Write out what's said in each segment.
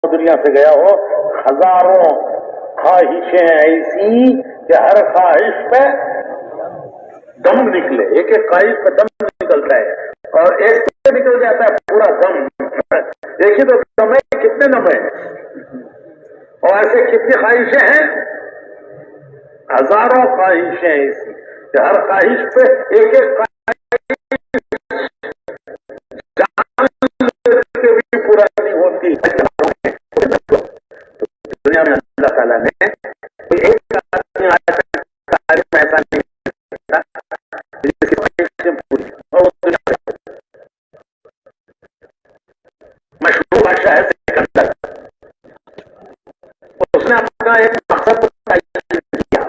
دنیا سے گیا ہو، ہزاروں خواہشیں ایسی کہ ہر خواہش پہ دم نکلے، ایک ایک خواہش پہ دم نکلتا ہے، اور ایک سے نکل جاتا ہے پورا دم. ایک ہی تو دم ہے، کتنے دم ہے، اور ایسے کتنی خواہشیں ہیں، ہزاروں خواہشیں ایسی کہ ہر خواہش پہ ایک ایک کے بھی پورا نہیں ہوتی. دنیا میں اللہ تعالیٰ نے ایک آدمی آج تک ایسا نہیں جس کی خواہشیں پوری اور مشہور بادشاہ ہے سکندر، اس نے اپنا ایک مقصد کیا،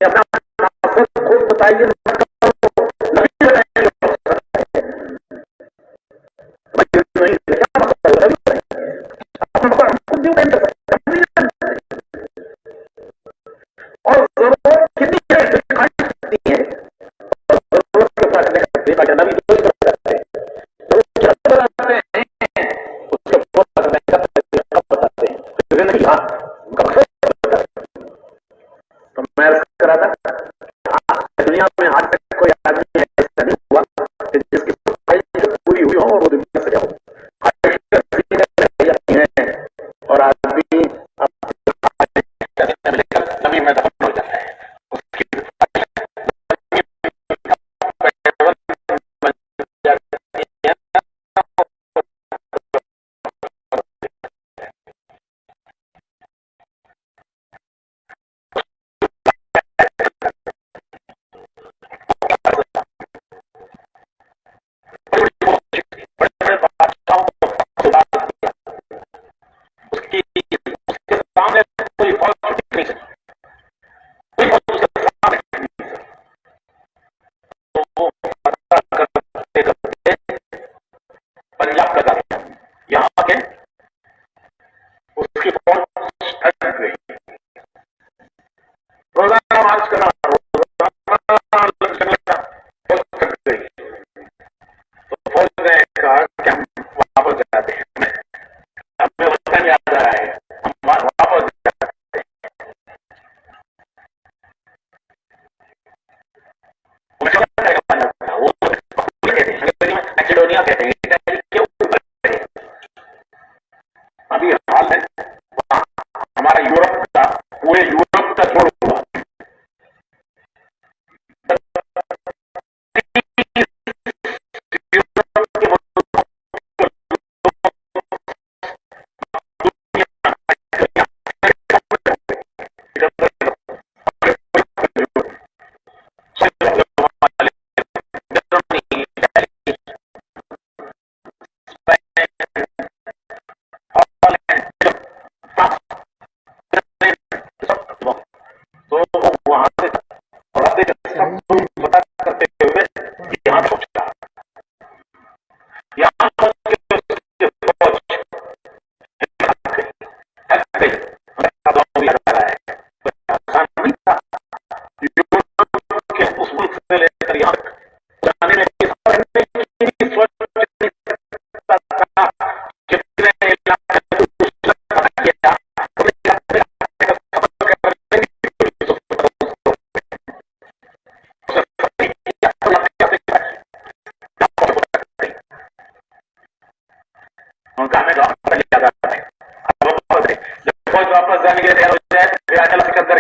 اپنا مقصد خود بتائیے، دنیا میں آج تک کوئی آدمی ایسا نہیں ہوا کہ جس کی پوری ہوئی ہو اور وہ دنیا سے جاؤ. اور آدمی زمین میں دفن ہو جاتا ہے. ابھی حال ہے ہمارا یورپ کا، پورے یورپ کا چھوڑ ہوا،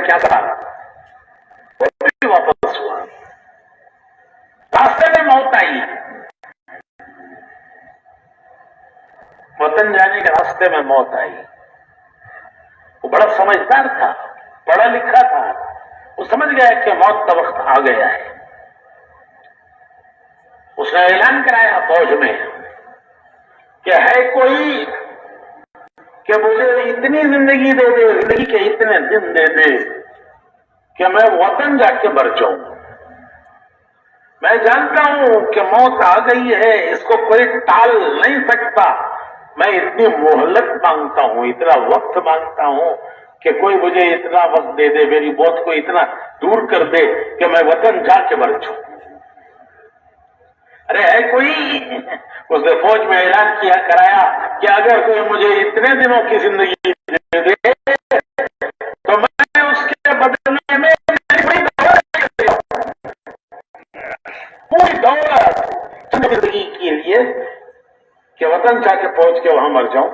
کیا کہا واپس ہوا، راستے میں موت آئی، وطن جانے کے راستے میں موت آئی. وہ بڑا سمجھدار تھا، پڑھا لکھا تھا، وہ سمجھ گیا کہ موت کا وقت آ گیا ہے. اس نے اعلان کرایا فوج میں کہ ہے کوئی کہ مجھے اتنی زندگی دے دے، زندگی کے اتنے دن دے دے کہ میں وطن جا کے مر جاؤں. میں جانتا ہوں کہ موت آ گئی ہے، اس کو کوئی ٹال نہیں سکتا. میں اتنی مہلت مانگتا ہوں، اتنا وقت مانگتا ہوں کہ کوئی مجھے اتنا وقت دے دے، میری موت کو اتنا دور کر دے کہ میں وطن جا کے مر جاؤں. ارے ہے کوئی اس نے فوج میں اعلان کیا کرایا کہ اگر کوئی مجھے اتنے دنوں کی زندگی دے دے تو میں اس کے بدلے میں پوری دولت زندگی کے لیے کہ وطن چاہ کے پہنچ کے وہاں مر جاؤں.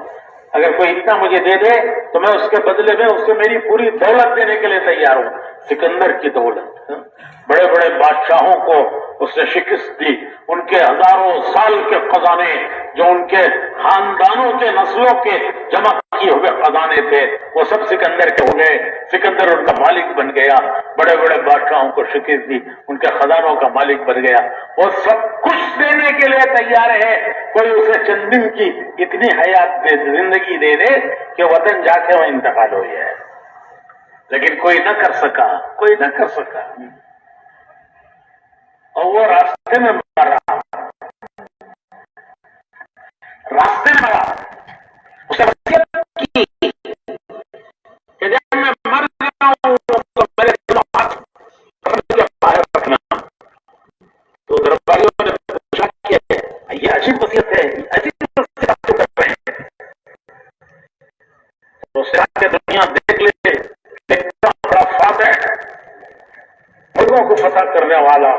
اگر کوئی اتنا مجھے دے دے تو میں اس کے بدلے میں اس سے میری پوری دولت دینے کے لیے تیار ہوں. سکندر کی دولت. بڑے بڑے بادشاہوں کو اس نے شکست دی. ان کے ہزاروں سال کے خزانے جو ان کے خاندانوں کے نسلوں کے جمع کیے ہوئے خزانے تھے وہ سب سکندر کے ہو گئے. سکندر ان کا مالک بن گیا. بڑے بڑے بادشاہوں کو شکست دی, ان کے خزانوں کا مالک بن گیا. وہ سب کچھ دینے کے لیے تیار ہے. کوئی اسے چند دن کی اتنی حیات دے, زندگی دے دے کہ وطن جا کے وہ انتقال ہو جائے. لیکن کوئی نہ کر سکا, کوئی نہ کر سکا. اور وہ راستے میں مرا, راستے میں مرا. اس نے وصیت کی کہ جب میں مر جاؤں تو میرے دونوں ہاتھ کے باہر رکھنا. تو درباریوں نے پوچھا کہ یہ عجیب وصیت ہے, عجیب وصیت آپ کیوں کر رہے ہیں؟ تو اس نے دنیا دیکھ لے, اتنا بڑا فاتح, ملکوں کو فتح کرنے والا,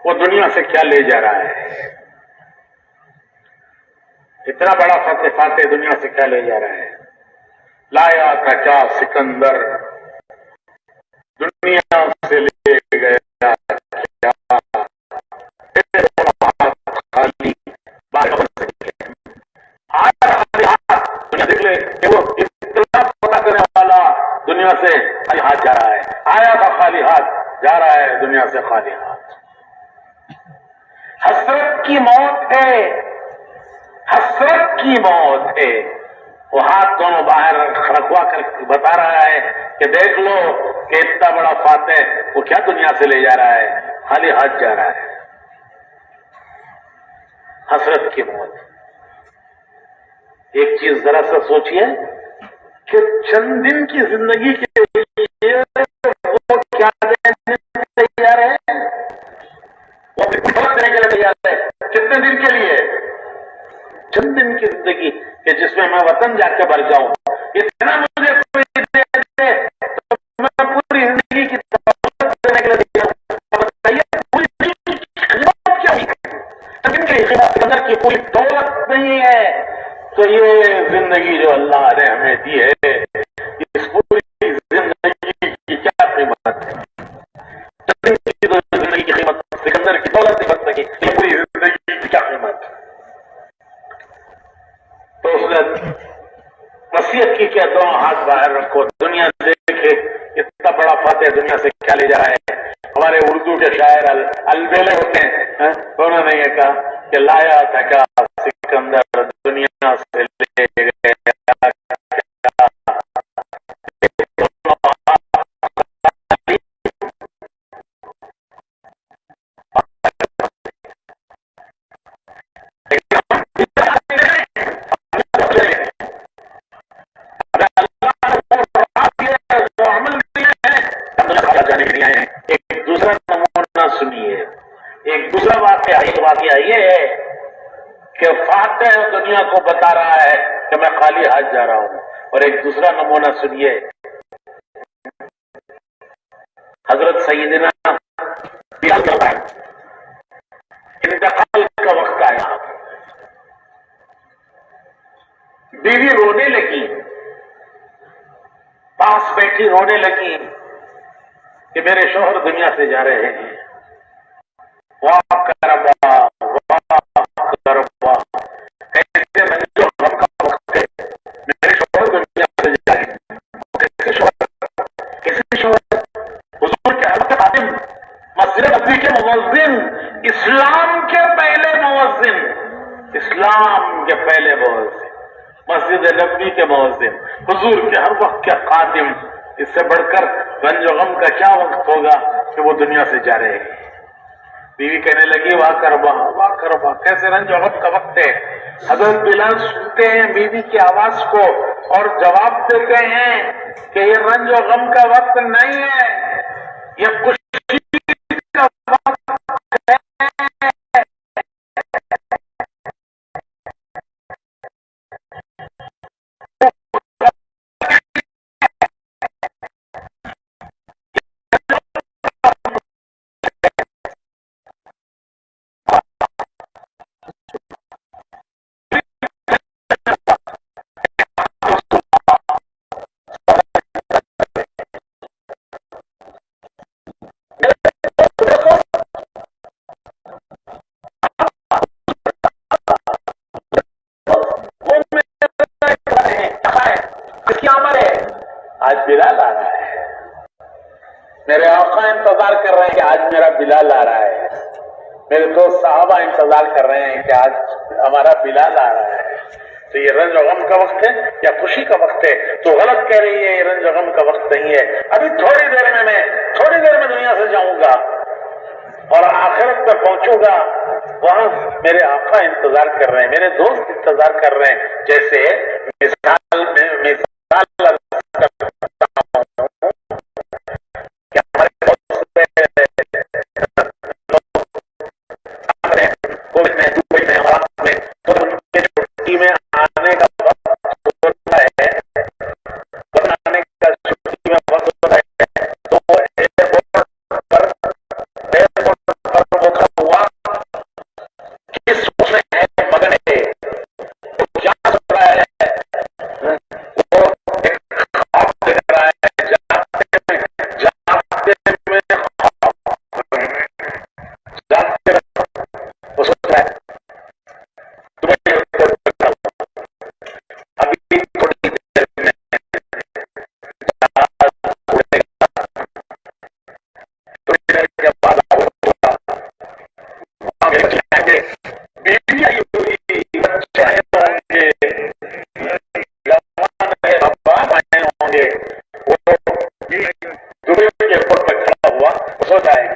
وہ دنیا سے کیا لے جا رہا ہے؟ اتنا بڑا فاتح دنیا سے کیا لے جا رہا ہے؟ لایا تھا کیا سکندر دنیا سے لے گیا کیا؟ خالی دنیا دیکھ لے کہ وہ اتنا فتح کرنے والا دنیا سے خالی ہاتھ جا رہا ہے. آیا تھا خالی ہاتھ, جا رہا ہے دنیا سے خالی ہاتھ. حسرت کی موت ہے, حسرت کی موت ہے. وہ ہاتھ دونوں باہر رکھوا کر بتا رہا ہے کہ دیکھ لو کہ اتنا بڑا فاتح وہ کیا دنیا سے لے جا رہا ہے, خالی ہاتھ جا رہا ہے. حسرت کی موت. ایک چیز ذرا سا سوچئے کہ چند دن کی زندگی کے لیے وہ کیا دینے تیار ہے؟ وہ دینے کے لیے تیار ہے. کتنے دن کے لیے؟ چند دن کی زندگی کہ جس میں میں وطن جا کے مر جاؤں. اتنا مجھے کوئی دے دے تو میں پوری زندگی کی دولت دینے کے لیے تیار ہوں. بتائیے پوری زندگی کی قیمت کیا ہے؟ سکندر کی پوری دولت نہیں ہے تو یہ زندگی جو اللہ نے ہمیں دی ہے, اس پوری زندگی کی کیا قیمت ہے؟ زندگی کی قیمت سکندر کی دولت نہیں بن سکی, یہ پوری زندگی کی کیا قیمت ہے؟ تو اس نے وصیت کی کہ دونوں ہاتھ باہر رکھو, دنیا دیکھے اتنا بڑا فاتح دنیا سے کیا لے جا رہا ہے. ہمارے اردو کے شاعر البیلے ہوتے ہیں, انہوں نے یہ کہا کہ لایا تھا کیا سکندر دنیا سے لے گیا ایک دوسرا نمونہ سنیے. ایک دوسرا واقعہ یہ ہے کہ فاتح دنیا کو بتا رہا ہے کہ میں خالی ہاتھ جا رہا ہوں. اور ایک دوسرا نمونہ سنیے. حضرت سیدنا انتقال کا وقت آیا, بیوی رونے لگی, پاس بیٹھی رونے لگی کہ میرے شوہر دنیا سے جا رہے ہیں. واہ کربا, واہ کربا, ایسے رنج و غم کا وقت ہے, میرے شوہر دنیا سے جا رہے ہیں. کیسے شوہر حضور کے حضرت خادم, مسجد نبوی کے مؤذن, اسلام کے پہلے مؤذن, اسلام کے پہلے مؤذن, مسجد نبوی کے مؤذن, حضور کے ہر وقت کے خادم. اس سے بڑھ کر رنج و غم کا کیا وقت ہوگا کہ وہ دنیا سے جا رہے ہیں. بیوی کہنے لگی واہ کربا, واہ کربا, کیسے رنج و غم کا وقت ہے. حضرت بلال سنتے ہیں بیوی کی آواز کو اور جواب دیتے ہیں کہ یہ رنج و غم کا وقت نہیں ہے, یہ خوشی کا وقت ہے. آج بلال آ رہا ہے، میرے آقا انتظار کر رہے ہیں کہ آج میرا بلال آ رہا ہے، میرے دوست صحابہ انتظار کر رہے ہیں کہ آج ہمارا بلال آ رہا ہے۔ تو یہ رنج و غم کا وقت ہے یا خوشی کا وقت ہے؟ تو غلط کہہ رہی ہے، یہ رنج و غم کا وقت نہیں ہے۔ ابھی تھوڑی دیر میں دنیا سے جاؤں گا اور آخرت میں پہنچوں گا، وہاں میرے آقا انتظار کر رہے ہیں، میرے دوست انتظار کر رہے ہیں۔ جیسے مثال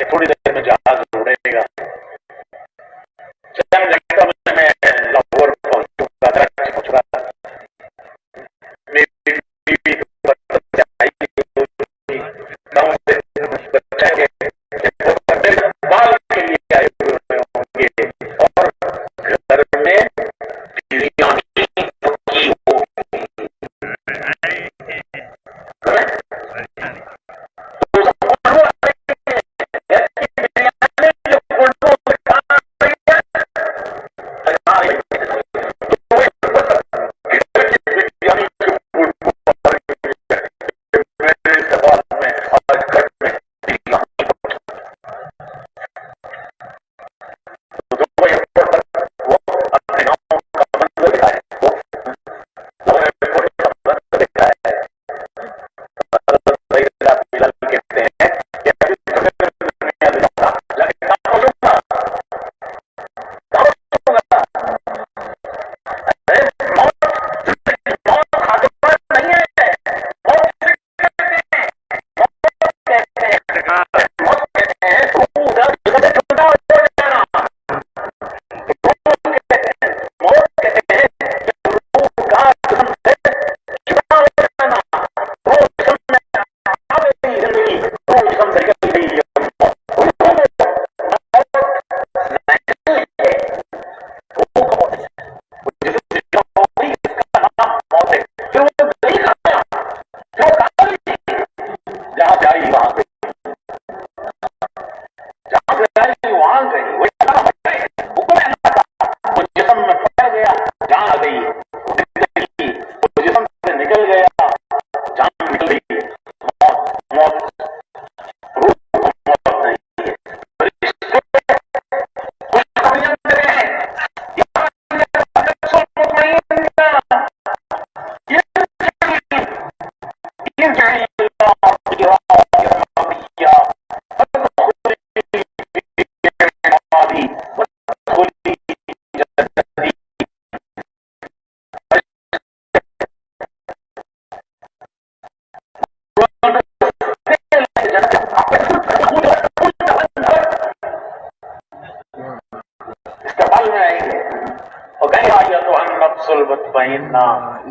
تھوڑی دیر میں جہاز اڑے گا، میں لاہور پہنچوں گا، پہنچ رہا میری بیوی بچہ بال کے لیے آئے ہوئے ہوں گے اور گھر میں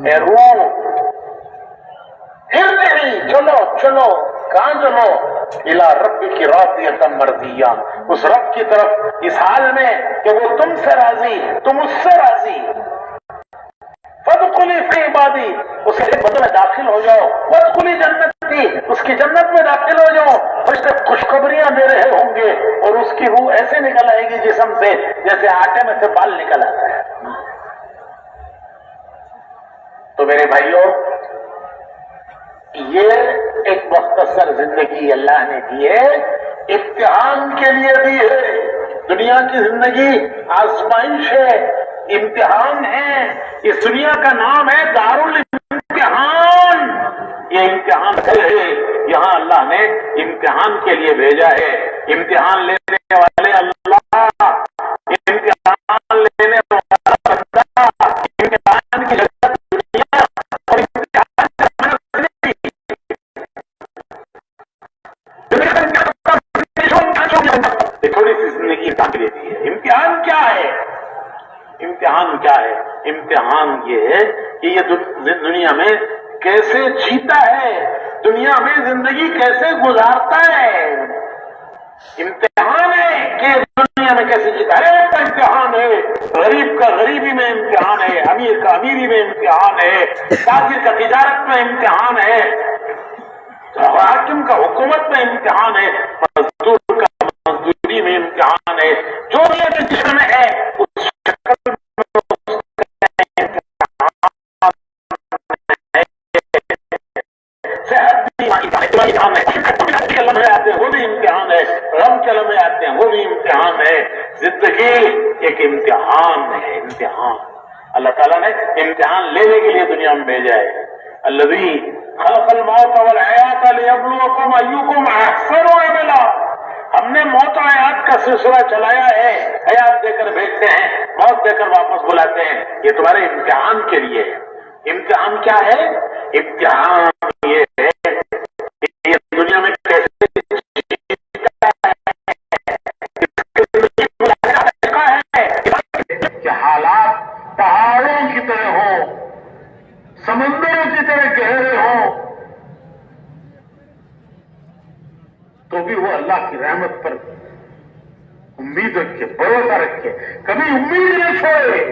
اے روح چلو چلو، کہاں چلو؟ الى ربک راضیۃ مرضیہ، اس رب کی طرف اس حال میں کہ وہ تم سے راضی، تم اس سے راضی۔ فادخلی فی عبادی، اس کے بدلے میں داخل ہو جاؤ، وادخلی جنتی، اس کی جنت میں داخل ہو جاؤ۔ فرشتے خوشخبریاں دے رہے ہوں گے اور اس کی روح ایسے نکل آئے گی جسم سے جیسے آٹے میں سے بال نکل آتا ہے۔ تو میرے بھائیوں، یہ ایک مختصر زندگی اللہ نے دی ہے، امتحان کے لیے دی ہے۔ دنیا کی زندگی آزمائش ہے، امتحان ہے۔ اس دنیا کا نام ہے دارالامتحان۔ یہ امتحان امتحان ہے، یہاں اللہ نے امتحان کے لیے بھیجا ہے. امتحان لینے والے اللہ، امتحان لینے والا بندہ، امتحان کی جگہ دنیا اور امتحان تھوڑی سی زندگی کام لیتی ہے. امتحان کیا ہے؟ امتحان کیا ہے؟ امتحان یہ ہے کہ یہ دنیا میں کیسے جیتا ہے، دنیا میں زندگی کیسے گزارتا ہے. امتحان ہے کہ دنیا میں کیسے جیتا ہے. ایک امتحان ہے غریب کا غریبی میں امتحان ہے، امیر کا امیری میں امتحان ہے، تاجر کا تجارت میں امتحان ہے، حاکم کا حکومت میں امتحان ہے، مزدور کا مزدوری میں امتحان ہے. جو بھی جسم میں ہے اس شکل میں امتحان ہے، لمحے آتے ہیں وہ بھی امتحان ہے، غم کے لمحے آتے ہیں وہ بھی امتحان ہے. زندگی ایک امتحان ہے. امتحان اللہ تعالیٰ نے امتحان لینے کے لیے دنیا میں بھیجا ہے. الذی خلق الموت والحیات لیبلوکم ایکم احسن عملا. ہم نے موت و حیات کا سلسلہ چلایا ہے، حیات دے کر بھیجتے ہیں، موت دے کر واپس بلاتے ہیں. یہ تمہارے امتحان کے لیے ہے. امتحان کیا ہے؟ امتحان یہ ہے کہ یہ دنیا میں کیسے کہ حالات پہاڑوں کی طرح ہوں، سمندروں کی طرح گہرے ہوں، تو بھی وہ اللہ کی رحمت پر امید رکھے، بھروسہ رکھے، کبھی امید نہ چھوڑے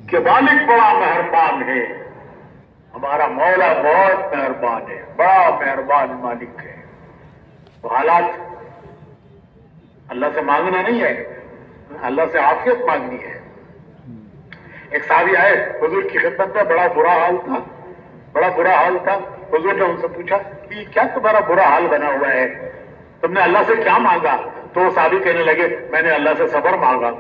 کہ مالک بڑا مہربان ہے. ہمارا مولا بہت مہربان ہے، بڑا مہربان مالک ہے. تو حالات اللہ سے مانگنا نہیں ہے، اللہ سے عافیت مانگنی ہے. ایک صحابی آئے حضور کی خدمت میں، بڑا برا حال تھا، بڑا برا حال تھا. حضور نے ان سے پوچھا کہ کیا تمہارا برا حال بنا ہوا ہے، تم نے اللہ سے کیا مانگا؟ تو وہ صحابی کہنے لگے میں نے اللہ سے صبر مانگا.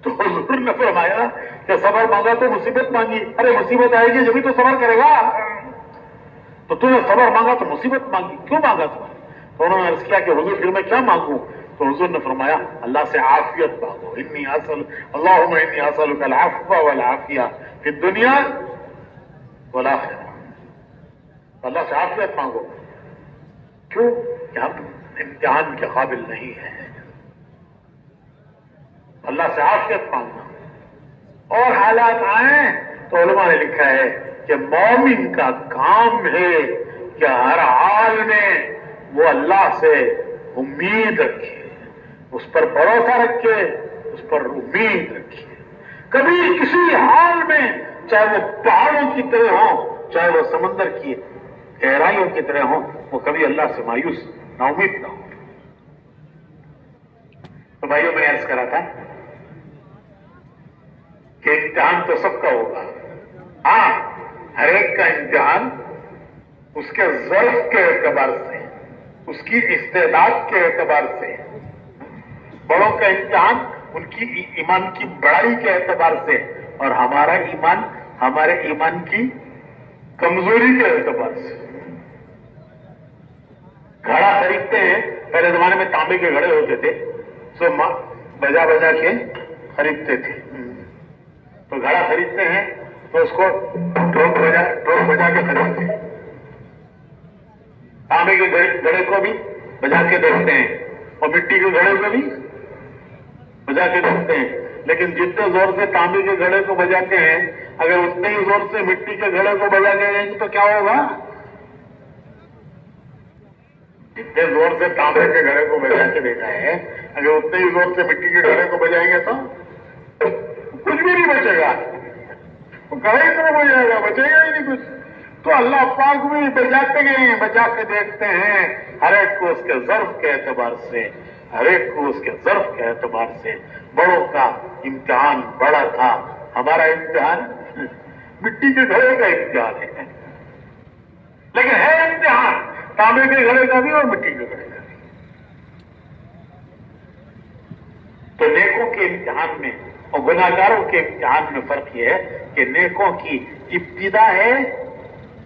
تو حضور نے فرمایا کہ صبر مانگا تو مصیبت مانگی. ارے مصیبت آئے گی جبھی تو صبر کرے گا. تو تم نے صبر مانگا تو مصیبت مانگی، کیوں مانگا تم؟ تو انہوں نے عرض کیا کہ حضور پھر میں کیا مانگوں؟ تو حضور نے فرمایا اللہ سے عافیت مانگو. اللہم انی اسألک العفو والعافیہ فی الدنیا والآخرہ. اللہ سے عافیت مانگو. کیوں؟ کہ ہم امتحان کے قابل نہیں ہیں. اللہ سے عافیت مانگنا. اور حالات آئیں تو علماء نے لکھا ہے کہ مومن کا کام ہے کہ ہر حال میں وہ اللہ سے امید رکھے، اس پر بھروسہ رکھے، اس پر امید رکھے. کبھی کسی حال میں چاہے وہ پہاڑوں کی طرح ہوں، چاہے وہ سمندر کی گہرائیوں کی طرح ہوں، وہ کبھی اللہ سے مایوس نا امید نہ ہو. تو بھائیوں میں عرض کرا تھا کہ امتحان تو سب کا ہوگا. ہاں، ہر ایک کا امتحان اس کے ظرف کے اعتبار سے، اس کی استعداد کے اعتبار سے. بڑوں کا امتحان ان کی ایمان کی بڑائی کے اعتبار سے، اور ہمارا ایمان ہمارے ایمان کی کمزوری کے اعتبار سے. گھڑا خریدتے ہیں، پہلے زمانے میں تانبے کے گھڑے ہوتے تھے، سو بجا بجا کے خریدتے تھے. تو گھڑا خریدتے ہیں تو اس کو ڈھول بجا کے خریدتے ہیں. تانبے کے گھڑے کو بھی بجا کے دیکھتے ہیں، اور مٹی کے گھڑے کو بھی بجا کے دیکھتے ہیں. لیکن جتنے زور سے تانبے کے گھڑے کو بجاتے ہیں، اگر اتنے ہی زور سے مٹی کے گھڑے کو بجا کے دیں گے تو کیا ہوگا؟ جتنے زور سے تانبے کے گھڑے کو بجا کے دیکھا ہے، اگر اتنے ہی زور سے مٹی کے گھڑے کو بجائیں گے تو کچھ بھی نہیں بچے گا. وہ گھڑے ہی تو بجائے گا، بچے گا ہی نہیں کچھ. تو اللہ پاک بھی بجاتے گئے، بجا کے دیکھتے ہیں ہر ایک کو اس کے ظرف کے اعتبار سے، ہر ایک کو اس کے ظرف کے اعتبار سے. بڑوں کا امتحان بڑا تھا، ہمارا امتحان مٹی کے گھڑے کا امتحان ہے. لیکن ہے امتحان تانبے کے گھڑے کا بھی اور مٹی کے گھڑے کا بھی. تو نیکوں کے امتحان میں اور گناہگاروں کے امتحان میں فرق یہ ہے کہ نیکوں کی ابتدا ہے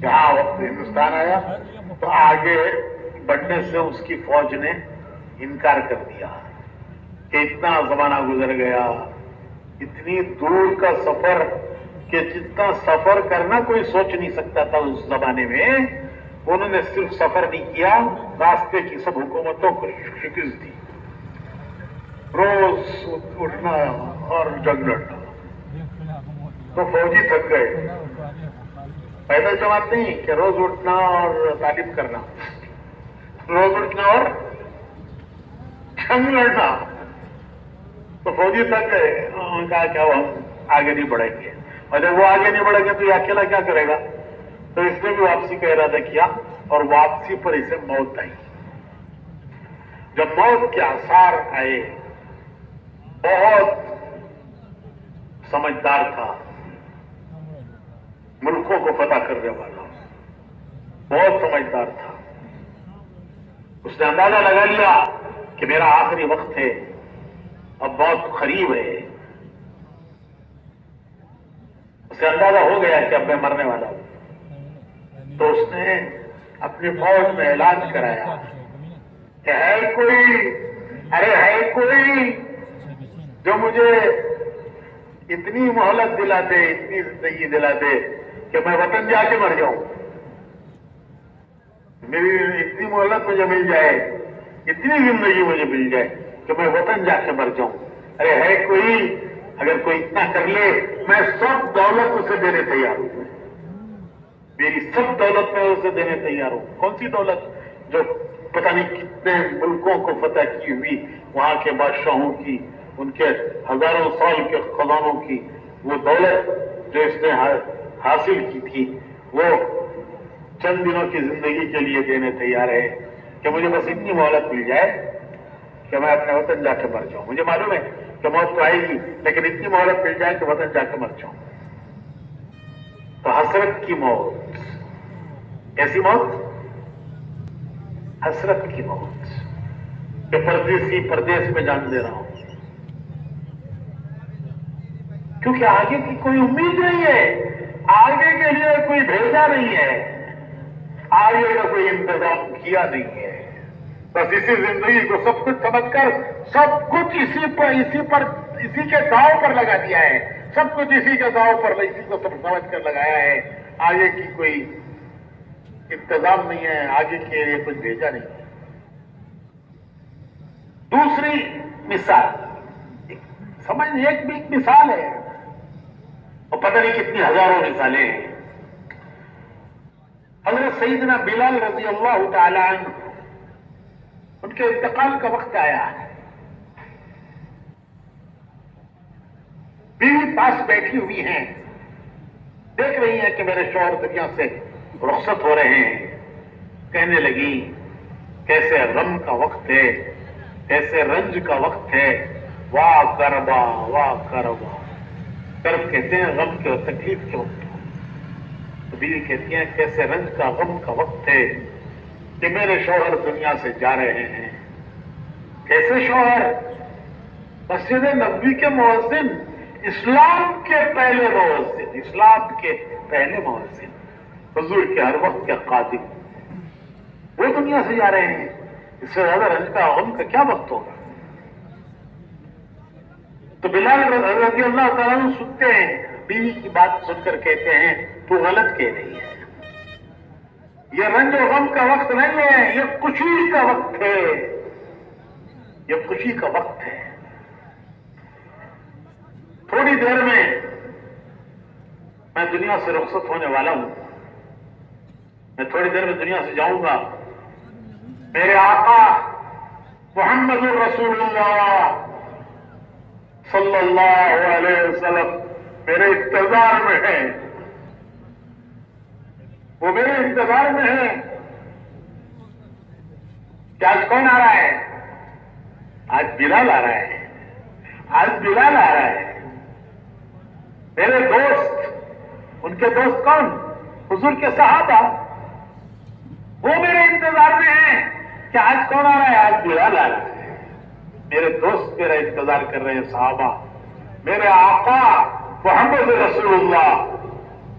جہاں وقت ہندوستان آیا تو آگے بڑھنے سے اس کی فوج نے انکار کر دیا کہ اتنا زمانہ گزر گیا، اتنی دور کا سفر کہ جتنا سفر کرنا کوئی سوچ نہیں سکتا تھا اس زمانے میں، انہوں نے صرف سفر نہیں کیا، راستے کی سب حکومتوں کو شکست دی، روز اٹھنا اور جنگ لڑنا، تو فوجی تھک گئے۔ پیدل جماعت نہیں کہ روز اٹھنا اور تعلیم کرنا، روز اٹھنا اور جنگ لڑنا، تو فوجی تھک گئے، انہوں نے کہا کہ اب ہم آگے نہیں بڑھیں گے، اور جب وہ آگے نہیں بڑھیں گے تو یہ اکیلا کیا کرے گا؟ تو اس نے بھی واپسی کا ارادہ کیا، اور واپسی پر اسے موت آئی۔ جب موت کے آثار آئے، بہت سمجھدار تھا، ملکوں کو فتح کرنے والا، بہت سمجھدار تھا، اس نے اندازہ لگا لیا کہ میرا آخری وقت ہے، اب بہت قریب ہے، اسے اندازہ ہو گیا کہ اب میں مرنے والا ہوں، تو اس نے اپنی فوج میں اعلان کرایا کہ ہے کوئی، ارے ہے کوئی جو مجھے اتنی مہلت دلا دے، اتنی زندگی دلا دے کہ میں وطن جا کے مر جاؤں، میری اتنی مہلت مجھے مل جائے، اتنی زندگی مجھے مل جائے کہ میں وطن جا کے مر جاؤں۔ ارے ہے کوئی، اگر کوئی اتنا کر لے، میں سب دولت اسے دینے تیار ہوں، میری سب دولت میں اسے دینے تیار ہوں۔ کون سی دولت؟ جو پتہ نہیں کتنے ملکوں کو فتح کی ہوئی، وہاں کے بادشاہوں کی، ان کے ہزاروں سال کے خزانوں کی وہ دولت جو اس نے حاصل کی تھی، وہ چند دنوں کی زندگی کے لیے دینے تیار ہے کہ مجھے بس اتنی مہلت مل جائے کہ میں اپنے وطن جا کے مر جاؤں۔ مجھے معلوم ہے کہ موت تو آئے گی، لیکن اتنی مہلت مل جائے کہ وطن جا کے مر جاؤں۔ تو حسرت کی موت، ایسی موت، حسرت کی موت کہ پردیسی پردیس میں جان دے رہا ہوں، کیونکہ آگے کی کوئی امید نہیں ہے، آگے کے لیے کوئی بھیجا نہیں ہے، آگے کا کوئی انتظام کیا نہیں ہے، بس اسی زندگی کو سب کچھ سمجھ کر سب کچھ اسی کے داؤ پر لگا دیا ہے، سب کچھ اسی کے داؤ پر، اسی کو سب سمجھ کر لگایا ہے، آگے کی کوئی انتظام نہیں ہے، آگے کے لیے کچھ بھیجا نہیں ہے۔ دوسری مثال، سمجھ ایک بھی ایک مثال ہے اور پتہ نہیں کتنی ہزاروں مثالیں ہیں۔ حضرت سیدنا بلال رضی اللہ تعالی عنہ، ان کے انتقال کا وقت آیا، بیوی پاس بیٹھی ہوئی ہیں، دیکھ رہی ہیں کہ میرے شوہر دنیا سے رخصت ہو رہے ہیں، کہنے لگی کیسے غم کا وقت ہے، کیسے رنج کا وقت ہے، واہ کربا واہ کربا، کرب کہتے ہیں غم کے اور تکلیف کے وقت، تو بیوی کہتی ہیں کیسے رنج کا غم کا وقت ہے کہ میرے شوہر دنیا سے جا رہے ہیں۔ کیسے شوہر؟ مسجد نبوی کے مؤذن، اسلام کے پہلے مؤذن، اسلام کے پہلے مؤذن، حضور کے ہر وقت کے قادم، وہ دنیا سے جا رہے ہیں، اس سے زیادہ رنج کا غم کا کیا وقت ہوگا؟ تو بلال رضی اللہ تعالیٰ عنہ سنتے ہیں، بیوی کی بات سن کر کہتے ہیں تو غلط کہہ رہی ہے، یہ رنج و غم کا وقت نہیں ہے، یہ خوشی کا وقت ہے، یہ خوشی کا وقت ہے۔ تھوڑی دیر میں دنیا سے رخصت ہونے والا ہوں، میں تھوڑی دیر میں دنیا سے جاؤں گا، میرے آقا محمد الرسول اللہ صلی اللہ علیہ وسلم میرے انتظار میں ہیں، وہ میرے انتظار میں ہیں کہ آج کون آ رہا ہے؟ آج بلال آ رہا ہے، آج بلال آ رہا ہے۔ میرے دوست، ان کے دوست کون؟ حضور کے صحابہ، وہ میرے انتظار میں ہیں کہ آج کون آ رہا ہے؟ آج بلال آ رہا ہے۔ میرے دوست میرا انتظار کر رہے ہیں، صحابہ، میرے آقا محمد رسول اللہ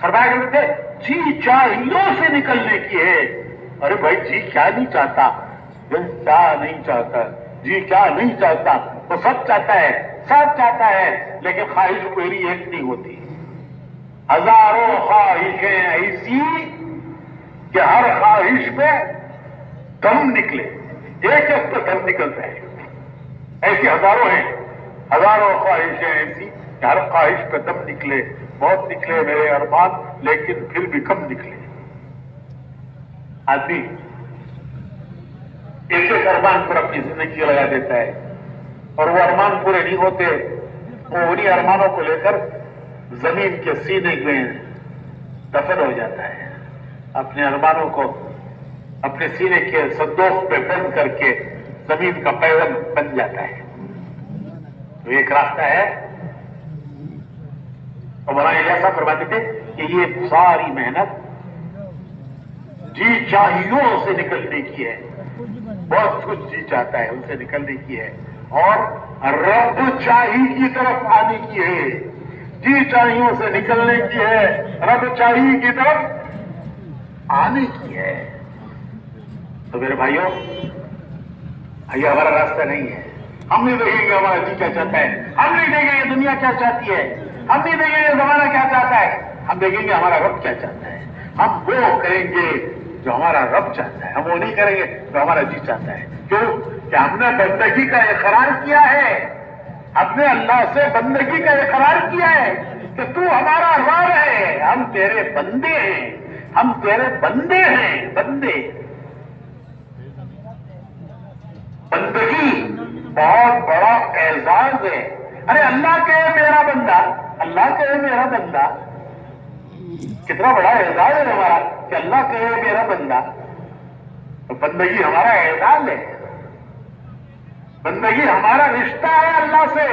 فرمایا کرتے تھے جی چاہیوں سے نکلنے کی ہے. ارے بھائی جی کیا نہیں چاہتا, دل کیا نہیں چاہتا, جی کیا نہیں چاہتا, وہ سب چاہتا ہے, سب چاہتا ہے, لیکن خواہش کوئی ایک نہیں ہوتی. ہزاروں خواہشیں ایسی کہ ہر خواہش پہ دم نکلے, ایک ایک پہ دم نکلتا ہے. ایسی ہزاروں ہیں, ہزاروں خواہشیں ایسی کہ ہر خواہش پہ دم نکلے. بہت نکلے میرے ارمان, لیکن پھر بھی کم نکلے. آدمی ایک ایک ارمان پر اپنی زندگی لگا دیتا ہے, اور وہ ارمان پورے نہیں ہوتے. وہ انہیں ارمانوں کو لے کر زمین کے سینے میں دفن ہو جاتا ہے. اپنے ارمانوں کو اپنے سینے کے صندوق پہ بند کر کے زمین کا پیوند بن جاتا ہے. تو ایک راستہ ہے. اور مولانا ایسا فرماتے تھے کہ یہ ساری محنت جی چاہیوں سے نکلنے کی ہے. بہت کچھ جی چاہتا ہے ان سے نکلنے کی ہے, اور رب چاہی کی طرف آنے کی ہے. جی چاہیوں سے نکلنے کی ہے, رب چاہی کی طرف آنے کی ہے. تو میرے بھائیوں, یہ ہمارا راستہ نہیں ہے. ہم نہیں دیکھیں گے ہمارا جی کیا چاہتا ہے, ہم نہیں دیکھیں گے دنیا کیا چاہتی ہے, ہم نہیں دیکھیں گے زمانہ کیا چاہتا ہے, ہم دیکھیں گے ہمارا رب کیا چاہتا ہے. ہم وہ کریں گے جو ہمارا رب چاہتا ہے, ہم وہ نہیں کریں گے جو ہمارا جی چاہتا ہے. کیوں کہ ہم نے بندگی کا اقرار کیا ہے, ہم نے اللہ سے بندگی کا اقرار کیا ہے کہ تو ہمارا رب ہے, ہم تیرے بندے ہیں, ہم تیرے بندے ہیں. بندے, بندگی بہت بڑا اعزاز ہے. ارے اللہ کہے میرا بندہ, اللہ کہے میرا بندہ, کتنا بڑا اعزاز ہے ہمارا کہ اللہ کہے میرا بندہ. تو بندگی ہمارا اعزاز ہے, بندگی ہمارا رشتہ ہے اللہ سے.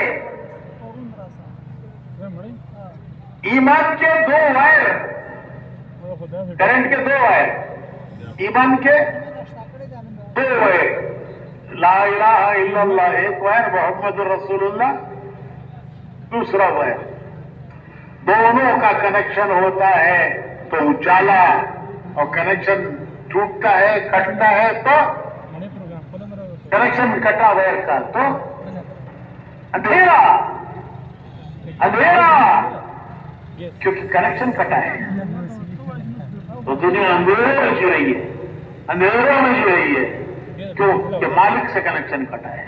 ایمان کے دو وائر, کرنٹ کے دو وائر, ایمان کے دو وائر, لا الہ الا اللہ ایک وائر, محمد رسول اللہ دوسرا وائر. دونوں کا کنیکشن ہوتا ہے تو اجالا, اور کنیکشن ٹوٹتا ہے کٹتا ہے تو کنیکشن کٹا وائر کا تو اندھیرا. اندھیرا کیونکہ کنیکشن کٹا ہے تو دنیا اندھیروں میں جی رہی ہے, اندھیروں میں جی رہی ہے. کیوں کہ مالک سے کنیکشن کٹا ہے,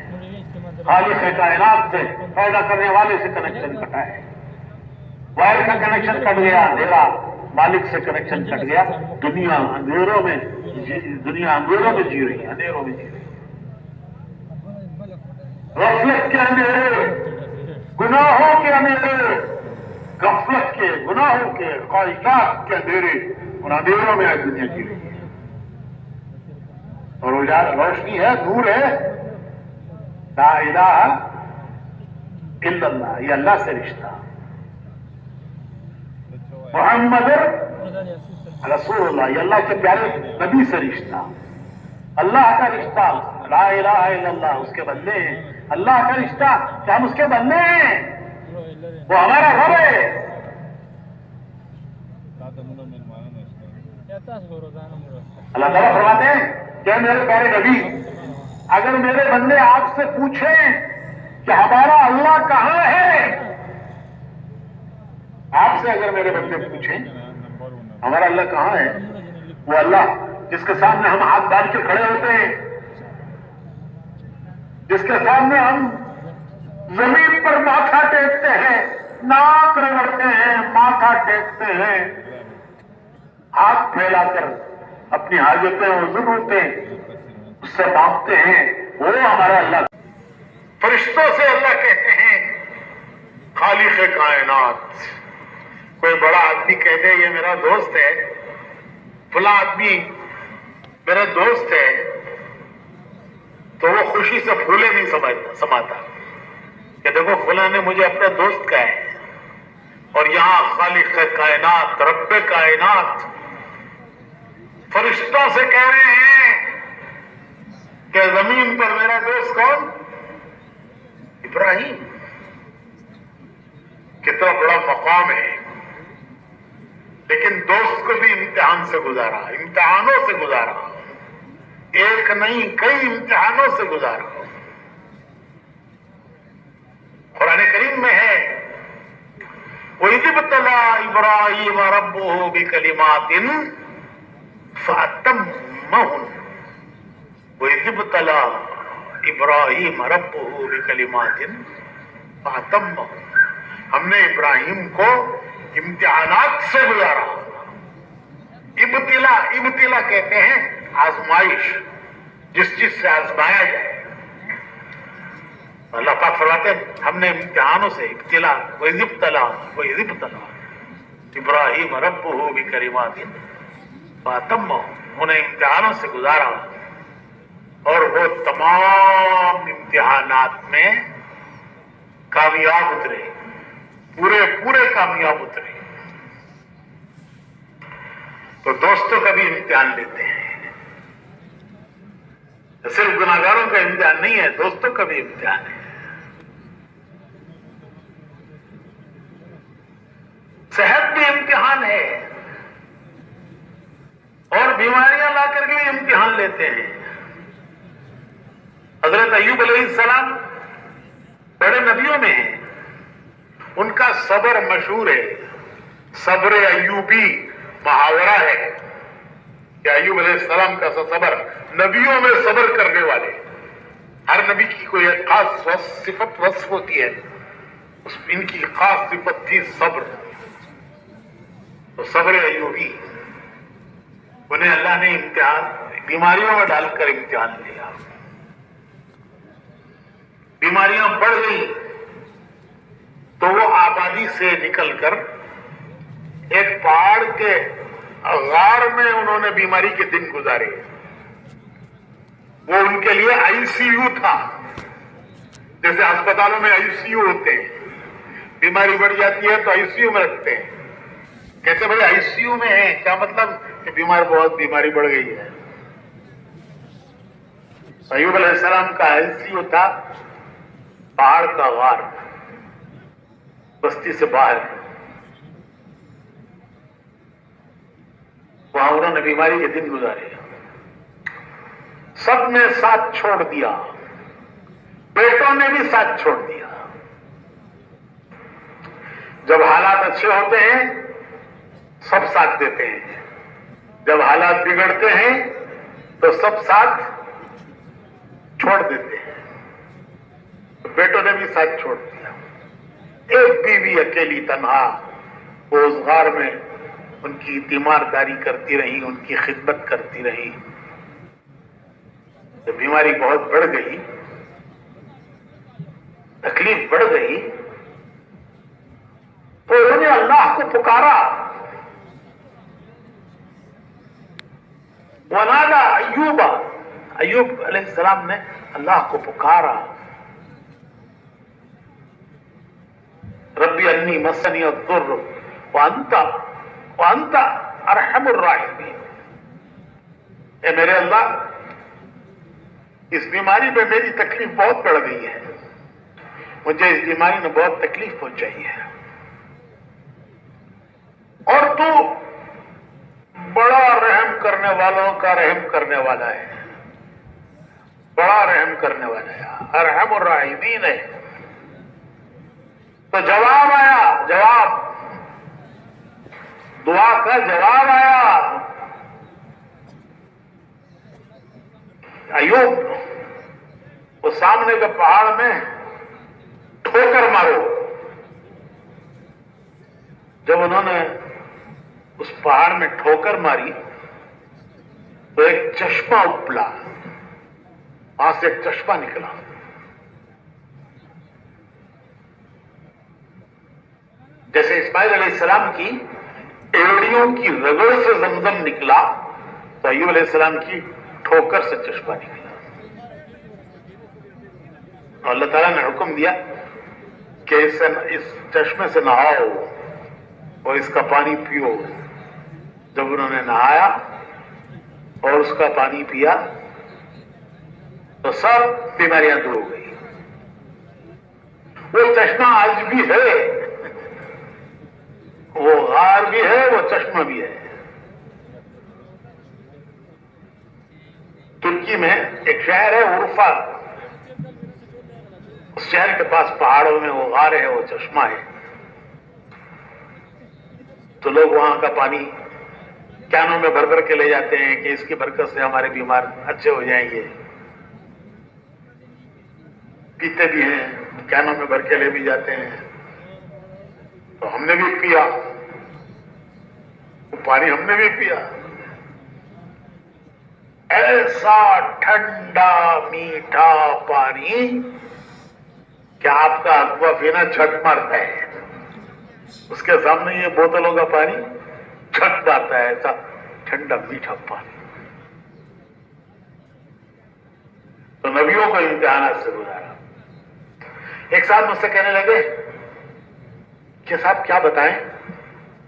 خالق کائنات سے, پیدا کرنے والے سے کنیکشن کٹا ہے. وائر کا کنیکشن کٹ گیا, اندھیرا, مالک سے کنیکشن کٹ گیا, دنیا اندھیروں میں, دنیا اندھیروں میں جی رہی ہے, اندھیروں میں جی رہی ہے. غفلت کے اندھیرے, گناہوں کے اندھیرے, غفلت کے, گناہوں کے, خواہشات کے اندھیرے, ان اندھیروں میں آج دنیا جی رہی ہے. اور روشنی ہے, نور ہے, لا الہ الا اللہ, یہ اللہ سے رشتہ. محمد رسول اللہ, یہ اللہ کے پیارے نبی سے رشتہ, اللہ کا رشتہ. لا الہ الا اللہ, اس کے بندے ہیں. اللہ کا رشتہ کہ ہم اس کے بندے ہیں, وہ ہمارا رب ہے. اللہ تعالیٰ فرماتے ہیں کہ میرے پیارے نبی, اگر میرے بندے آپ سے پوچھیں کہ ہمارا اللہ کہاں ہے, آپ سے اگر میرے بندے پوچھیں ہمارا اللہ کہاں ہے, وہ اللہ جس کے سامنے ہم ہاتھ باندھ کے کھڑے ہوتے ہیں, جس کے سامنے ہم زمین پر ماتھا ٹیکتے ہیں, ناک رگڑتے ہیں, ماتھا ٹیکتے ہیں, ہاتھ پھیلا کر اپنی حاجتیں اور ضرورتیں اس سے مانگتے ہیں, وہ ہمارا اللہ. فرشتوں سے اللہ کہتے ہیں خالق کائنات. کوئی بڑا آدمی کہتے ہیں یہ میرا دوست ہے, فلاں آدمی میرا دوست ہے, تو وہ خوشی سے پھولے نہیں سماتا کہ دیکھو فلاں نے مجھے اپنا دوست کہا ہے. اور یہاں خالق کائنات, رب کائنات فرشتوں سے کہہ رہے ہیں کہ زمین پر میرا دوست کون, ابراہیم. کتنا بڑا مقام ہے, لیکن دوست کو بھی امتحان سے گزارا، امتحانوں سے گزارا، ایک نہیں کئی امتحانوں سے گزارا۔ قرآن کریم میں ہے وَإِذِ ابْتَلَىٰ إِبْرَاهِيمَ رَبُّهُ بِكَلِمَاتٍ فَأَتَمَّهُنَّ وَإِذِ ابْتَلَىٰ إِبْرَاهِيمَ رَبُّهُ بِكَلِمَاتٍ فَأَتَمَّهُنَّ، ہم نے ابراہیم کو امتحانات سے گزارا۔ ابتلا کہتے ہیں آزمائش، جس چیز سے آزمایا جائے۔ اللہ پاک فرماتے ہیں ہم نے امتحانوں سے ابتلا وَإِذِ ابْتَلَىٰ إِبْرَاهِيمَ رَبُّهُ بِكَلِمَاتٍ فَأَتَمَّهُنَّ، انہیں امتحانوں سے گزارا اور وہ تمام امتحانات میں کامیاب اترے، پورے کامیاب اترے۔ تو دوستوں کا بھی امتحان لیتے ہیں، صرف گناہگاروں کا امتحان نہیں ہے، دوستوں کا بھی امتحان ہے۔ صحت بھی امتحان ہے، اور بیماریاں لا کر کے بھی امتحان لیتے ہیں۔ حضرت ایوب علیہ السلام بڑے نبیوں میں ہیں، ان کا صبر مشہور ہے، صبر ایوبی محاورہ ہے کہ ایوب علیہ السلام کا صبر، نبیوں میں صبر کرنے والے، ہر نبی کی کوئی ایک خاص صفت وصف ہوتی ہے، ان کی خاص صفت تھی صبر، تو صبر ایوبی، انہیں اللہ نے امتحان بیماریوں میں ڈال کر امتحان لیا، بیماریاں بڑھ گئی تو وہ آبادی سے نکل کر ایک پہاڑ کے غار میں انہوں نے بیماری کے دن گزارے۔ وہ ان کے لیے آئی سی یو تھا، جیسے اسپتالوں میں آئی سی یو ہوتے ہیں، بیماری بڑھ جاتی ہے تو آئی سی یو میں رکھتے ہیں، کہتے بھائی آئی سی یو میں ہے، کیا مطلب کہ بیماری بڑھ گئی ہے۔ ایوب علیہ السلام کا آئی سی یو تھا پہاڑ کا غار، بستی سے باہر، وہاں انہوں نے بیماری کے دن گزارے، سب نے ساتھ چھوڑ دیا، بیٹوں نے بھی ساتھ چھوڑ دیا۔ جب حالات اچھے ہوتے ہیں سب ساتھ دیتے ہیں، جب حالات بگڑتے ہیں تو سب ساتھ چھوڑ دیتے ہیں، بیٹوں نے بھی ساتھ چھوڑ دیا۔ ایک بیوی اکیلی تنہا وہ اس غار میں ان کی تیمارداری کرتی رہی، ان کی خدمت کرتی رہی۔ جب بیماری بہت بڑھ گئی، تکلیف بڑھ گئی، تو انہوں نے اللہ کو پکارا، وَنَادَى ایوب علیہ السلام نے اللہ کو پکارا، ربی انی مسنی الضر وانت ارحم الراحمین، اے میرے اللہ اس بیماری میں میری تکلیف بہت بڑھ گئی ہے، مجھے اس بیماری میں بہت تکلیف پہنچائی ہے، اور تو بڑا رحم کرنے والوں کا رحم کرنے والا ہے، بڑا رحم کرنے والا ہے، ارحم الراحمین ہے۔ تو جواب آیا، جواب دعا کا جواب آیا، ایوب وہ سامنے کے پہاڑ میں ٹھوکر مارو۔ جب انہوں نے اس پہاڑ میں ٹھوکر ماری تو ایک چشمہ ابلا، وہاں سے ایک چشمہ نکلا، جیسے اسماعیل علیہ السلام کی ایڑیوں کی رگڑ سے زمزم نکلا، تو ایوب علیہ السلام کی ٹھوکر سے چشمہ نکلا۔ اور اللہ تعالیٰ نے حکم دیا کہ اس چشمے سے نہاؤ اور اس کا پانی پیو۔ جب انہوں نے نہایا اور اس کا پانی پیا تو سب بیماریاں دور ہو گئی۔ وہ چشمہ آج بھی ہے، وہ غار بیمار بھی ہے وہ چشمہ بھی ہے. ترکی میں ایک شہر ہے عرفہ، اس شہر کے پاس پہاڑوں میں وہ غار ہے، وہ چشمہ ہے. تو لوگ وہاں کا پانی کینوں میں بھر بھر کے لے جاتے ہیں کہ اس کی برکت سے ہمارے بیمار اچھے ہو جائیں گے. پیتے بھی ہیں، کینوں میں بھر کے لے بھی جاتے ہیں. تو ہم نے بھی پیا وہ پانی، ہم نے بھی پیا. ایسا ٹھنڈا میٹھا پانی کہ آپ کا اقوا پینا چھٹ مارتا ہے. اس کے سامنے یہ بوتلوں کا پانی چھٹ مارتا ہے، ایسا ٹھنڈا میٹھا پانی. تو نبیوں کو امتحانات سے گزارا. ایک ساتھ مجھ سے کہنے لگے کہ صاحب کیا بتائیں،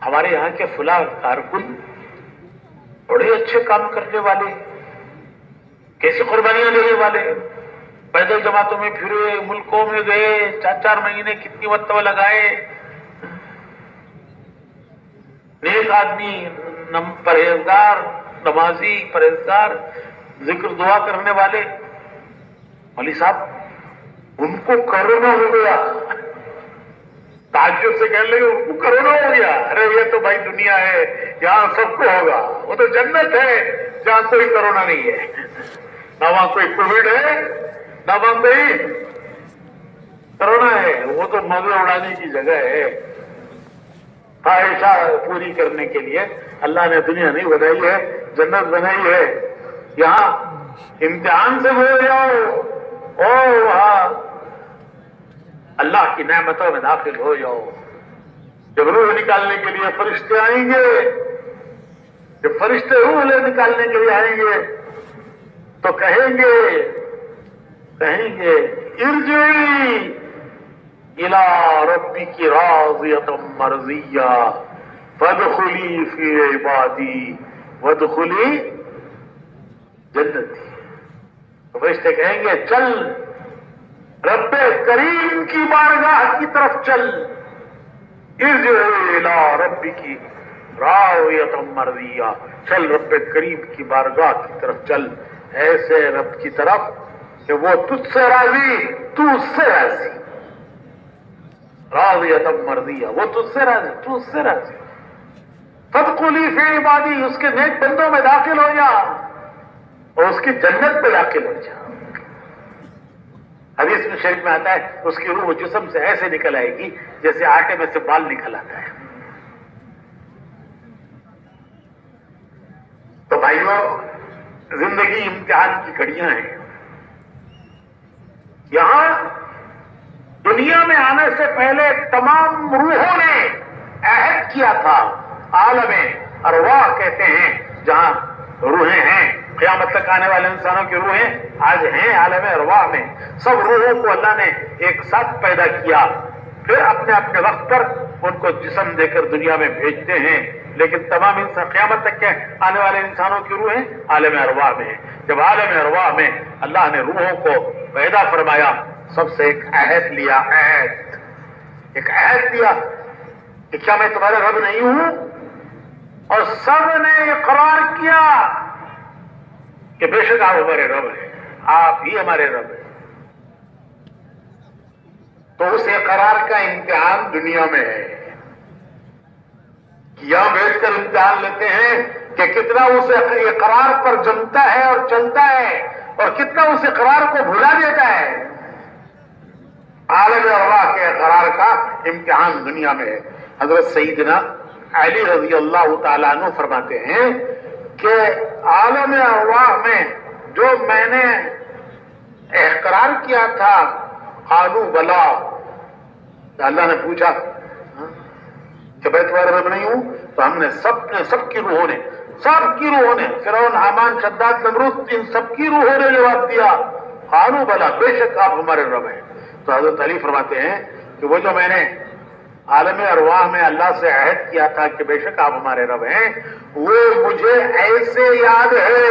ہمارے یہاں کے فلاں کارکن بڑے اچھے کام کرنے والے، کیسی قربانیاں دینے والے، پیدل جماعتوں میں پھرے، ملکوں میں گئے، 4 مہینے کتنی مرتبہ لگائے، نیک آدمی، پرہیزگار، نمازی، پرہیزگار، ذکر دعا کرنے والے. مولوی صاحب ان کو کرونا ہو گیا. تعجب سے کہنے لگے ان کو کرونا ہو گیا. ارے یہ تو بھائی دنیا ہے، یہاں سب کو ہوگا. وہ تو جنت ہے جہاں کوئی کرونا نہیں ہے، نہ وہاں کوئی کووڈ ہے، نہ وہاں کوئی کرونا ہے. وہ تو مزے اڑانے کی جگہ ہے. خواہشہ پوری کرنے کے لیے اللہ نے دنیا نہیں بنائی ہے، جنت بنائی ہے. یہاں امتحان سے ہو جاؤ اور وہاں اللہ کی نعمتوں میں داخل ہو جاؤ. جب روح نکالنے کے لیے فرشتے آئیں گے، جب فرشتے روح نکالنے کے لیے آئیں گے تو کہیں گے ارجعی الی ربک راضیۃ مرضیہ فادخلی فی عبادی وادخلی جنتی. تو فرشتے کہیں گے چل رب کریم کی بارگاہ کی طرف چل. ارجعی الی ربک راضیۃ مرضیہ، چل رب کریم کی بارگاہ کی طرف چل، ایسے رب کی طرف کہ وہ تجھ سے راضی، تو اس سے راضی. راضیۃ مرضیہ، وہ تجھ سے راضی، تو اس سے راضی. فادخلی فی عبادی، اس کے نیک بندوں میں داخل ہو جا اور اس کی جنت میں داخل ہو جا. حدیث میں شریف میں آتا ہے اس کی روح جسم سے ایسے نکل آئے گی جیسے آٹے میں سے بال نکل آتا ہے. تو بھائیوں، زندگی امتحان کی گھڑیاں ہیں. یہاں دنیا میں آنے سے پہلے تمام روحوں نے عہد کیا تھا. عالم ارواح کہتے ہیں جہاں روحیں ہیں. قیامت تک آنے والے انسانوں کی روحیں آج ہیں عالم ارواح میں. سب روحوں کو اللہ نے ایک ساتھ پیدا کیا، پھر اپنے اپنے وقت پر ان کو جسم دے کر دنیا میں بھیجتے ہیں. لیکن تمام انسان قیامت تک کے آنے والے انسانوں کی روحیں عالم ارواح میں ہیں. جب عالم ارواح میں اللہ نے روحوں کو پیدا فرمایا، سب سے ایک عہد لیا. ایک عہد لیا کہ کیا میں تمہارا رب نہیں ہوں؟ اور سب نے اقرار کیا کہ بے شک آپ ہمارے رب ہیں، آپ ہی ہمارے رب ہیں. تو اس اقرار کا امتحان دنیا میں ہے. یہاں بیٹھ کر امتحان لیتے ہیں کہ کتنا اس اقرار پر جمتا ہے اور چلتا ہے اور کتنا اس اقرار کو بھلا دیتا ہے. عالم ارواح کے اقرار کا امتحان دنیا میں ہے. حضرت سیدنا علی رضی اللہ تعالیٰ عنہ فرماتے ہیں کہ عالم ارواح میں جو میں نے اقرار کیا تھا، قالوا بلا، اللہ نے پوچھا کہ میں تمہارا رب نہیں ہوں؟ تو ہم نے سب کی روحوں نے فرعون، حامان، شداد، نمرود، ان سب کی روحوں نے جواب دیا قالوا بلا، بے شک آپ ہمارے رب ہیں. تو حضرت علی فرماتے ہیں کہ وہ جو میں نے عالم ارواح میں اللہ سے عہد کیا تھا کہ بے شک آپ ہمارے رب ہیں، وہ مجھے ایسے یاد ہے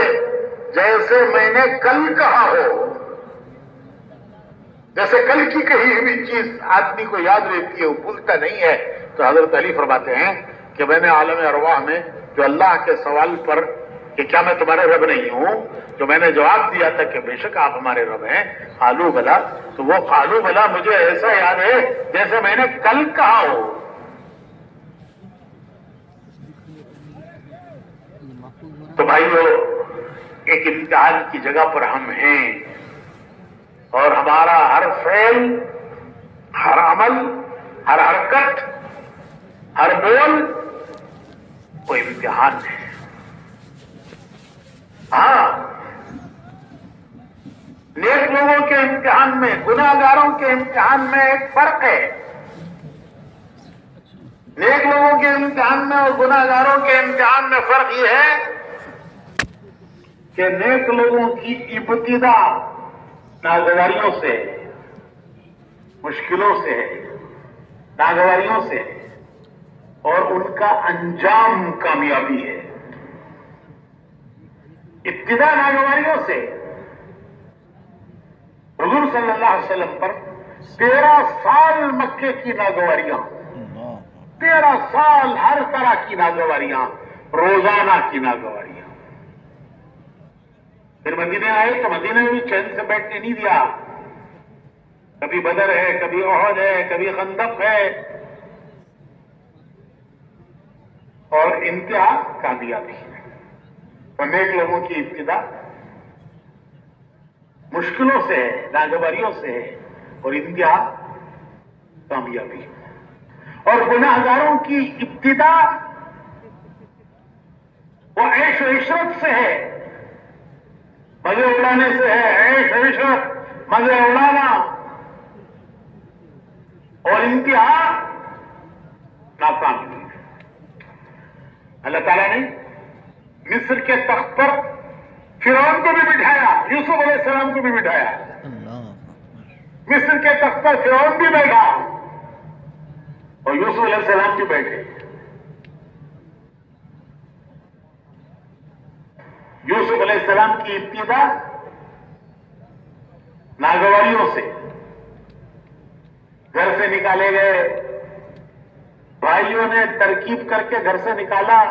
جیسے میں نے کل کہا ہو. جیسے کل کی کہی ہوئی چیز آدمی کو یاد رہتی ہے، وہ بھولتا نہیں ہے. تو حضرت علی فرماتے ہیں کہ میں نے عالم ارواح میں جو اللہ کے سوال پر کہ کیا میں تمہارے رب نہیں ہوں، جو میں نے جواب دیا تھا کہ بے شک آپ ہمارے رب ہیں، قالوا بلا، تو وہ قالوا بلا مجھے ایسا یاد ہے جیسے میں نے کل کہا ہو. تو بھائیو، ایک امتحان کی جگہ پر ہم ہیں، اور ہمارا ہر فعل، ہر عمل، ہر حرکت، ہر بول وہ امتحان ہے. ہاں، نیک لوگوں کے امتحان میں، گناہ گاروں کے امتحان میں ایک فرق ہے. نیک لوگوں کے امتحان میں اور گناہ گاروں کے امتحان میں فرق یہ ہے کہ نیک لوگوں کی ابتدا ناگواریوں سے، مشکلوں سے، ناگواریوں سے، اور ان کا انجام کامیابی ہے. ابتدا ناگواریوں سے. حضور صلی اللہ علیہ وسلم پر 13 سال مکے کی ناگواریاں، 13 سال ہر طرح کی ناگواریاں، روزانہ کی ناگواریاں. پھر مدینے آئے تو مدینے میں بھی چین سے بیٹھنے نہیں دیا. کبھی بدر ہے، کبھی احد ہے، کبھی خندق ہے، اور انتہا کامیابی. اور نیک لوگوں کی ابتدا مشکلوں سے ہے، ناگواریوں سے ہے، اور انتہا کامیابی. اور گناہ گاروں کی ابتدا وہ عیش و عشرت سے ہے، مزے اڑانے سے ہے، عیش و عشرت، مزے اڑانا، اور انتہا ناکامی. اللہ تعالیٰ نے مصر کے تخت پر فرعون کو بھی بٹھایا، یوسف علیہ السلام کو بھی بٹھایا. مصر کے تخت پر فرعون بھی بیٹھا اور یوسف علیہ السلام بھی بیٹھے. یوسف علیہ السلام کی ابتدا ناگواریوں سے، گھر سے نکالے گئے، بھائیوں نے ترکیب کر کے گھر سے نکالا،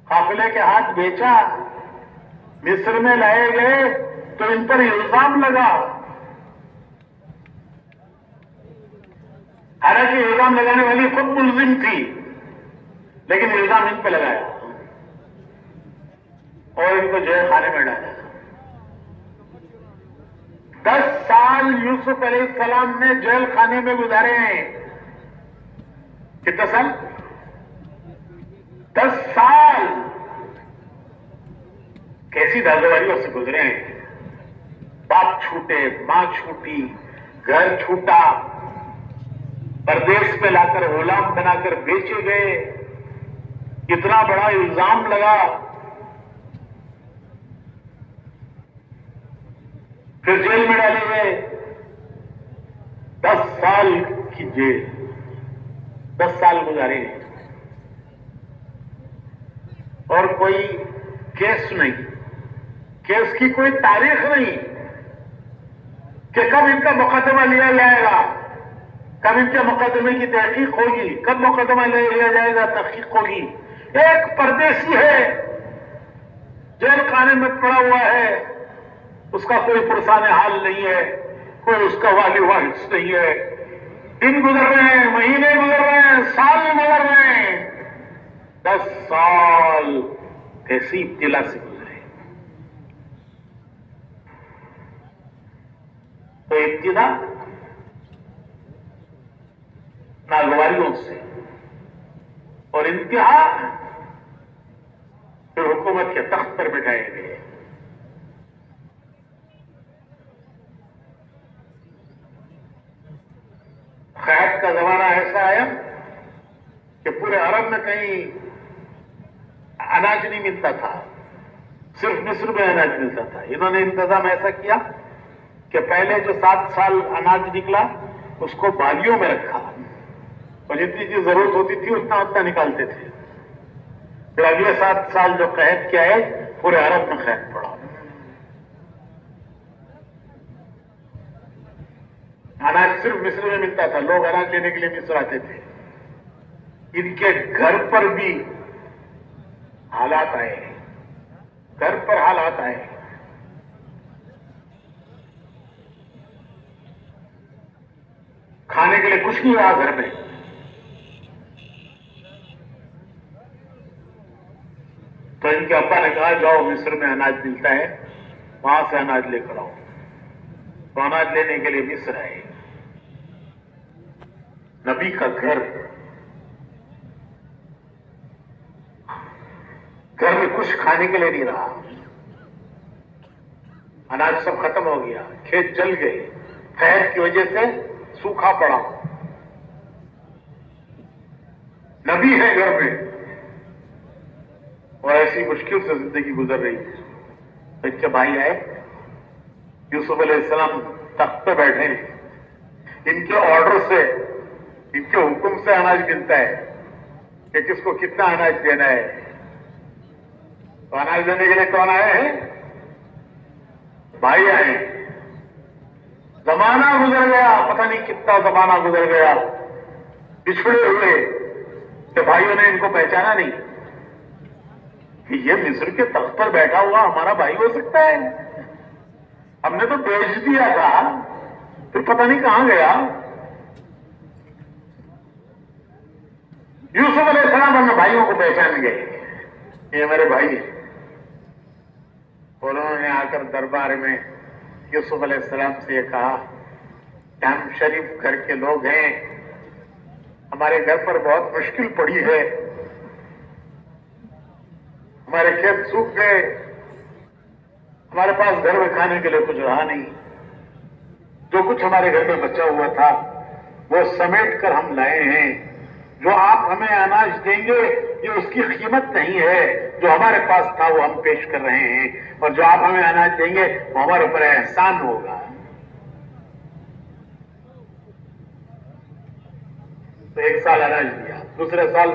قافلے کے ہاتھ بیچا، مصر میں لائے گئے تو ان پر الزام لگا. حالانکہ الزام لگانے والی خود ملزم تھی، لیکن الزام ان پہ لگایا اور ان کو جیل خانے میں ڈالا. 10 سال یوسف علیہ السلام نے جیل خانے میں گزارے ہیں. کتنا سال؟ 10 سال. کیسی ناگواریوں سے گزرے ہیں. باپ چھوٹے، ماں چھوٹی، گھر چھوٹا، پردیس پہ لا کر غلام بنا کر بیچے گئے، اتنا بڑا الزام لگا، پھر جیل میں ڈالے گئے. 10 سال کی جیل، 10 سال گزارے ہیں. اور کوئی کیس نہیں، کیس کی کوئی تاریخ نہیں کہ کب ان کا مقدمہ لیا جائے گا، کب ان کے مقدمے کی تحقیق ہوگی، کب مقدمہ لیا جائے گا، تحقیق ہوگی. ایک پردیسی ہے، جیل خانے میں پڑا ہوا ہے، اس کا کوئی پرسان حال نہیں ہے، کوئی اس کا والی وارث نہیں ہے. دن گزر رہے ہیں، مہینے گزر رہے ہیں، سال گزر رہے ہیں. 10 سال کیسی ابتلا سے گزرے. تو ابتدا ناگواریوں سے اور انتہا پھر حکومت کے تخت پر بٹھائے گئے. خیات کا زمانہ ایسا آیا کہ پورے عرب میں کہیں اناج نہیں ملتا تھا، صرف مصر میں اناج ملتا تھا. انہوں نے انتظام ایسا کیا کہ پہلے جو 7 سال اناج نکلا اس کو بالیوں میں رکھا، اور جتنی چیز ضرورت ہوتی تھی اتنا نکالتے تھے. پھر اگلے 7 سال جو قحط کے آئے پورے عرب میں قحط پڑا. اناج صرف مصر میں ملتا تھا، لوگ اناج لینے کے لیے مصر آتے تھے. ان کے گھر پر بھی حالات آئے، گھر پر حالات آئے. کھانے کے لیے کچھ نہیں رہا گھر میں. تو ان کے ابا نے کہا جاؤ مصر میں اناج ملتا ہے، وہاں سے اناج لے کر آؤ. تو اناج لینے کے لیے مصر آئے. نبی کا گھر میں کچھ کھانے کے لیے نہیں رہا. اناج سب ختم ہو گیا، کھیت جل گئے، قحط کی وجہ سے سوکھا پڑا. نبی ہے گھر میں اور ایسی مشکل سے زندگی گزر رہی ہے. ان کے بھائی آئے، یوسف علیہ السلام تخت پہ بیٹھے ہیں. ان کے آرڈر سے، ان کے حکم سے اناج ملتا ہے کہ کس کو کتنا اناج دینا ہے. تو اناج دینے کے لیے کون آئے ہیں؟ بھائی آئے. زمانہ گزر گیا، پتہ نہیں کتنا زمانہ گزر گیا، پچھڑے ہوئے کہ بھائیوں نے ان کو پہچانا نہیں کہ یہ مصر کے تخت پر بیٹھا ہوا ہمارا بھائی ہو سکتا ہے. ہم نے تو بیچ دیا تھا، پھر پتہ نہیں کہاں گیا. یوسف علیہ السلام اپنے بھائیوں کو پہچان گئے، یہ میرے بھائی ہیں. انہوں نے آ کر دربار میں یوسف علیہ السلام سے یہ کہا کہ ہم شریف گھر کے لوگ ہیں، ہمارے گھر پر بہت مشکل پڑی ہے، ہمارے کھیت سوکھ گئے، ہمارے پاس گھر میں کھانے کے لیے کچھ رہا نہیں. جو کچھ ہمارے گھر میں بچا ہوا تھا وہ سمیٹ کر ہم لائے ہیں. جو آپ ہمیں اناج دیں گے یہ اس کی قیمت نہیں ہے، جو ہمارے پاس تھا وہ ہم پیش کر رہے ہیں، اور جو آپ ہمیں اناج دیں گے وہ ہمارے اوپر احسان ہوگا. تو 1 سال اناج دیا، دوسرے سال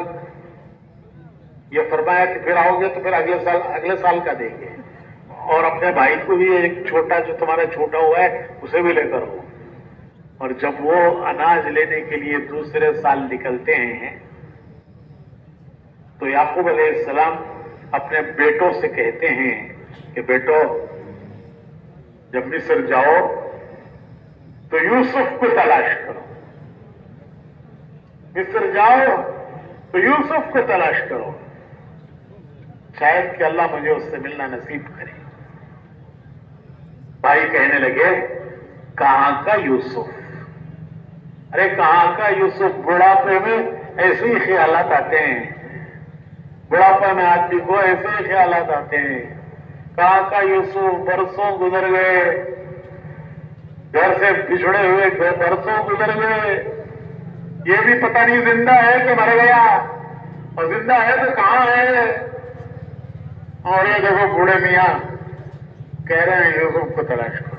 یہ فرمایا کہ پھر آؤ گے تو پھر اگلے سال کا دیں گے، اور اپنے بھائی کو بھی ایک چھوٹا جو تمہارا چھوٹا ہوا ہے اسے بھی لے کر آؤ. اور جب وہ اناج لینے کے لیے دوسرے سال نکلتے ہیں تو یعقوب علیہ السلام اپنے بیٹوں سے کہتے ہیں کہ بیٹو جب مصر جاؤ تو یوسف کو تلاش کرو. مصر جاؤ تو یوسف کو تلاش کرو، شاید کہ اللہ مجھے اس سے ملنا نصیب کرے. بھائی کہنے لگے کہاں کا یوسف؟ ارے کہاں کا یوسف؟ بڑھاپے میں ایسے ہی خیالات آتے ہیں، بڑھاپے میں آدمی کو ایسے ہی خیالات آتے ہیں. کہاں کا یوسف؟ برسوں گزر گئے، گھر سے بچھڑے ہوئے برسوں گزر گئے. یہ بھی پتہ نہیں زندہ ہے کہ مر گیا، اور زندہ ہے تو کہاں ہے. اور یہ دیکھو بوڑھے میاں کہہ رہے ہیں یوسف کو تلاش کرو.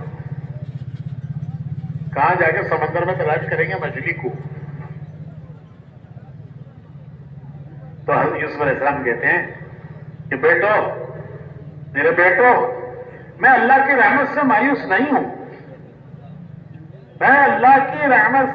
کہاں جا کے سمندر میں تلاش کریں گے مچھلی کو؟ تو حضرت یوسف علیہ السلام کہتے ہیں کہ بیٹو، میرے بیٹو، میں اللہ کی رحمت سے مایوس نہیں ہوں. میں اللہ کی رحمت